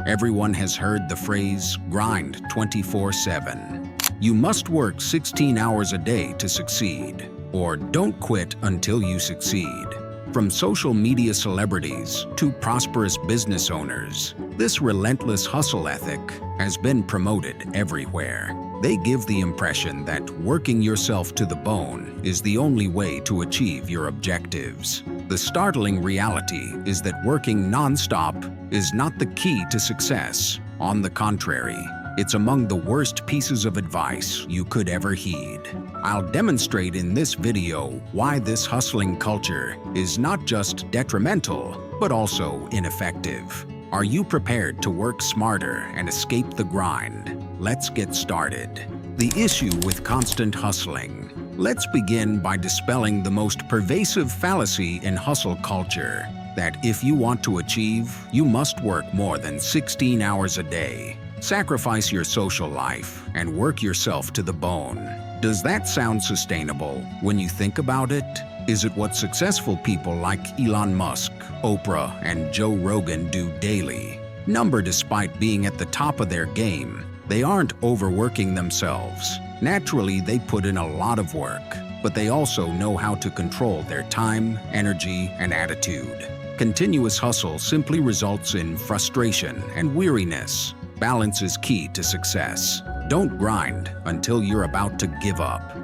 Everyone has heard the phrase, grind 24/7. You must work 16 hours a day to succeed, or don't quit until you succeed. From social media celebrities to prosperous business owners, this relentless hustle ethic has been promoted everywhere. They give the impression that working yourself to the bone is the only way to achieve your objectives. The startling reality is that working nonstop is not the key to success. On the contrary, it's among the worst pieces of advice you could ever heed. I'll demonstrate in this video why this hustling culture is not just detrimental, but also ineffective. Are you prepared to work smarter and escape the grind? Let's get started. The issue with constant hustling. Let's begin by dispelling the most pervasive fallacy in hustle culture, that if you want to achieve, you must work more than 16 hours a day. Sacrifice your social life and work yourself to the bone. Does that sound sustainable when you think about it? Is it what successful people like Elon Musk, Oprah, and Joe Rogan do daily? Despite being at the top of their game, they aren't overworking themselves. Naturally, they put in a lot of work, but they also know how to control their time, energy, and attitude. Continuous hustle simply results in frustration and weariness. Balance is key to success. Don't grind until you're about to give up.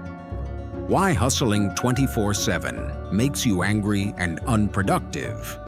Why hustling 24/7 makes you angry and unproductive.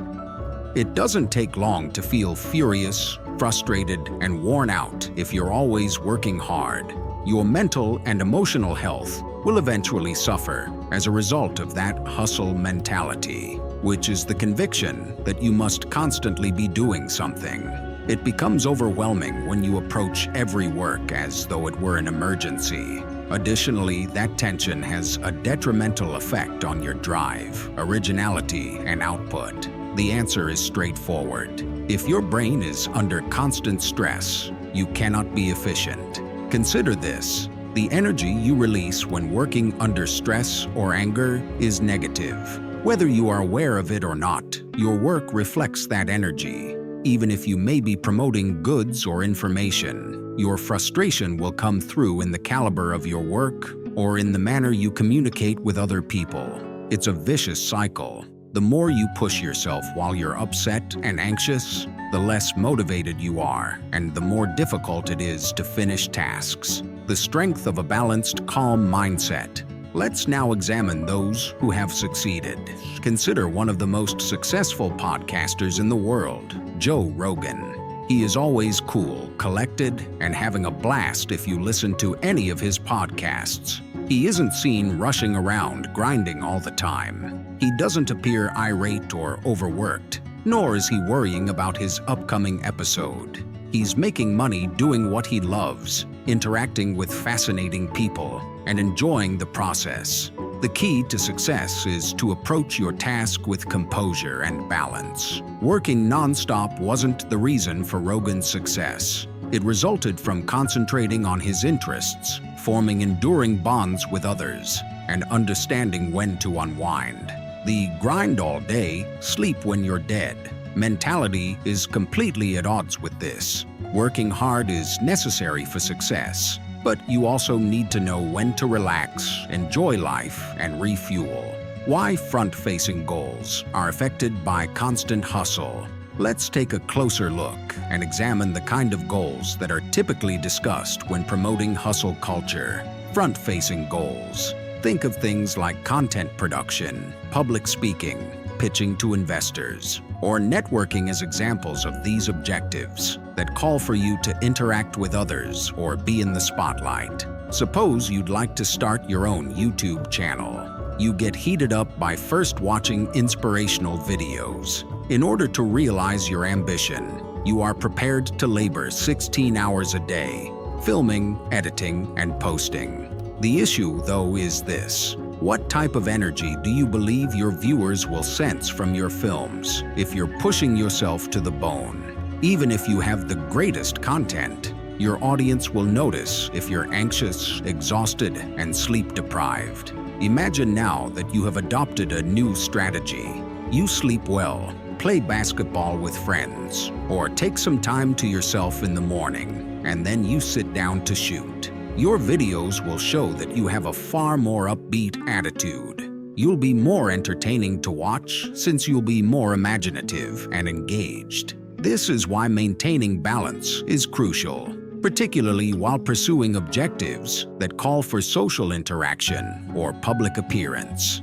It doesn't take long to feel furious, frustrated, and worn out if you're always working hard. Your mental and emotional health will eventually suffer as a result of that hustle mentality, which is the conviction that you must constantly be doing something. It becomes overwhelming when you approach every work as though it were an emergency. Additionally, that tension has a detrimental effect on your drive, originality, and output. The answer is straightforward. If your brain is under constant stress, you cannot be efficient. Consider this: the energy you release when working under stress or anger is negative. Whether you are aware of it or not, your work reflects that energy. Even if you may be promoting goods or information, your frustration will come through in the caliber of your work or in the manner you communicate with other people. It's a vicious cycle. The more you push yourself while you're upset and anxious, the less motivated you are, and the more difficult it is to finish tasks. The strength of a balanced, calm mindset. Let's now examine those who have succeeded. Consider one of the most successful podcasters in the world, Joe Rogan. He is always cool, collected, and having a blast if you listen to any of his podcasts. He isn't seen rushing around, grinding all the time. He doesn't appear irate or overworked, nor is he worrying about his upcoming episode. He's making money doing what he loves, interacting with fascinating people, and enjoying the process. The key to success is to approach your task with composure and balance. Working nonstop wasn't the reason for Rogan's success. It resulted from concentrating on his interests, forming enduring bonds with others, and understanding when to unwind. The grind all day, sleep when you're dead mentality is completely at odds with this. Working hard is necessary for success, but you also need to know when to relax, enjoy life, and refuel. Why front-facing goals are affected by constant hustle. Let's take a closer look and examine the kind of goals that are typically discussed when promoting hustle culture. Front-facing goals. Think of things like content production, public speaking, pitching to investors, or networking as examples of these objectives that call for you to interact with others or be in the spotlight. Suppose you'd like to start your own YouTube channel. You get heated up by first watching inspirational videos. In order to realize your ambition, you are prepared to labor 16 hours a day, filming, editing, and posting. The issue, though, is this: what type of energy do you believe your viewers will sense from your films if you're pushing yourself to the bone? Even if you have the greatest content, your audience will notice if you're anxious, exhausted, and sleep-deprived. Imagine now that you have adopted a new strategy. You sleep well, play basketball with friends, or take some time to yourself in the morning, and then you sit down to shoot. Your videos will show that you have a far more upbeat attitude. You'll be more entertaining to watch since you'll be more imaginative and engaged. This is why maintaining balance is crucial, particularly while pursuing objectives that call for social interaction or public appearance.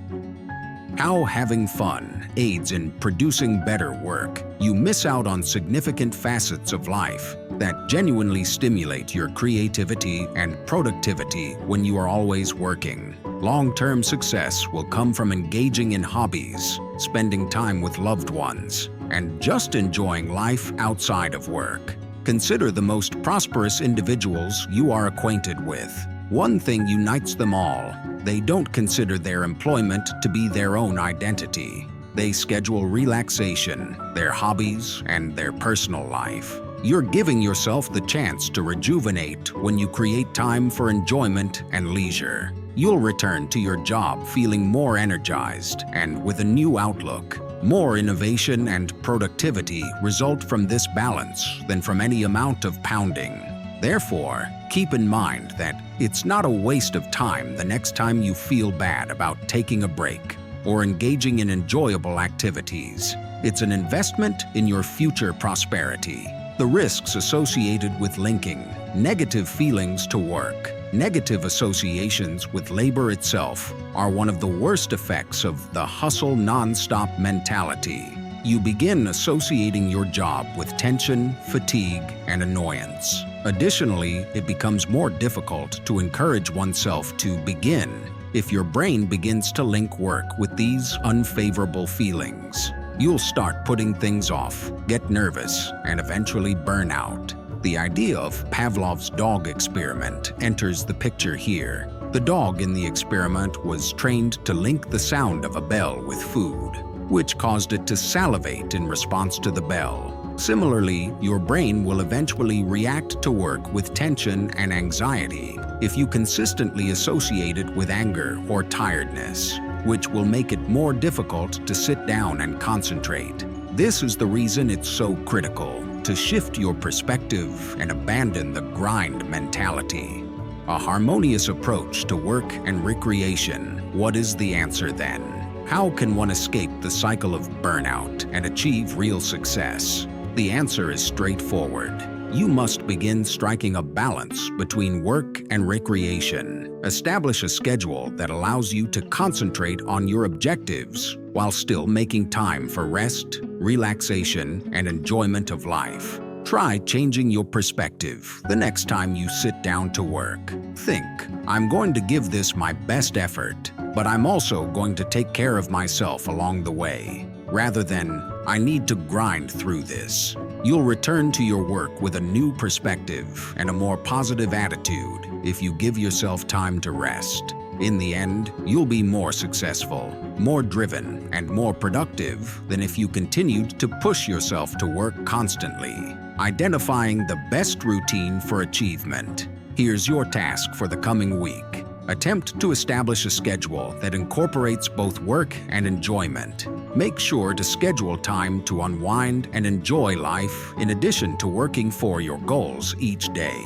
How having fun aids in producing better work. You miss out on significant facets of life that genuinely stimulate your creativity and productivity when you are always working. Long-term success will come from engaging in hobbies, spending time with loved ones, and just enjoying life outside of work. Consider the most prosperous individuals you are acquainted with. One thing unites them all: they don't consider their employment to be their own identity. They schedule relaxation, their hobbies, and their personal life. You're giving yourself the chance to rejuvenate when you create time for enjoyment and leisure. You'll return to your job feeling more energized and with a new outlook. More innovation and productivity result from this balance than from any amount of pounding. Therefore, keep in mind that it's not a waste of time the next time you feel bad about taking a break or engaging in enjoyable activities. It's an investment in your future prosperity. The risks associated with linking negative feelings to work, negative associations with labor itself, are one of the worst effects of the hustle nonstop mentality. You begin associating your job with tension, fatigue, and annoyance. Additionally, it becomes more difficult to encourage oneself to begin if your brain begins to link work with these unfavorable feelings. You'll start putting things off, get nervous, and eventually burn out. The idea of Pavlov's dog experiment enters the picture here. The dog in the experiment was trained to link the sound of a bell with food, which caused it to salivate in response to the bell. Similarly, your brain will eventually react to work with tension and anxiety if you consistently associate it with anger or tiredness, which will make it more difficult to sit down and concentrate. This is the reason it's so critical to shift your perspective and abandon the grind mentality. A harmonious approach to work and recreation. What is the answer then? How can one escape the cycle of burnout and achieve real success? The answer is straightforward. You must begin striking a balance between work and recreation. Establish a schedule that allows you to concentrate on your objectives while still making time for rest, relaxation, and enjoyment of life. Try changing your perspective the next time you sit down to work. Think, I'm going to give this my best effort, but I'm also going to take care of myself along the way, rather than, I need to grind through this. You'll return to your work with a new perspective and a more positive attitude if you give yourself time to rest. In the end, you'll be more successful, more driven, and more productive than if you continued to push yourself to work constantly. Identifying the best routine for achievement. Here's your task for the coming week. Attempt to establish a schedule that incorporates both work and enjoyment. Make sure to schedule time to unwind and enjoy life in addition to working for your goals each day.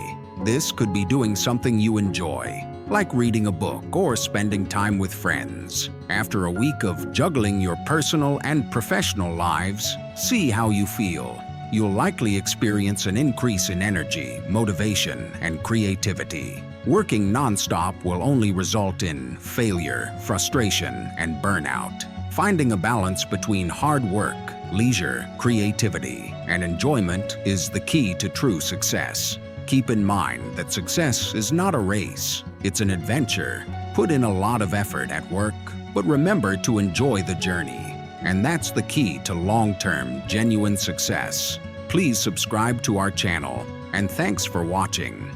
This could be doing something you enjoy, like reading a book or spending time with friends. After a week of juggling your personal and professional lives, see how you feel. You'll likely experience an increase in energy, motivation, and creativity. Working nonstop will only result in failure, frustration, and burnout. Finding a balance between hard work, leisure, creativity, and enjoyment is the key to true success. Keep in mind that success is not a race, it's an adventure. Put in a lot of effort at work, but remember to enjoy the journey. And that's the key to long-term, genuine success. Please subscribe to our channel, and thanks for watching.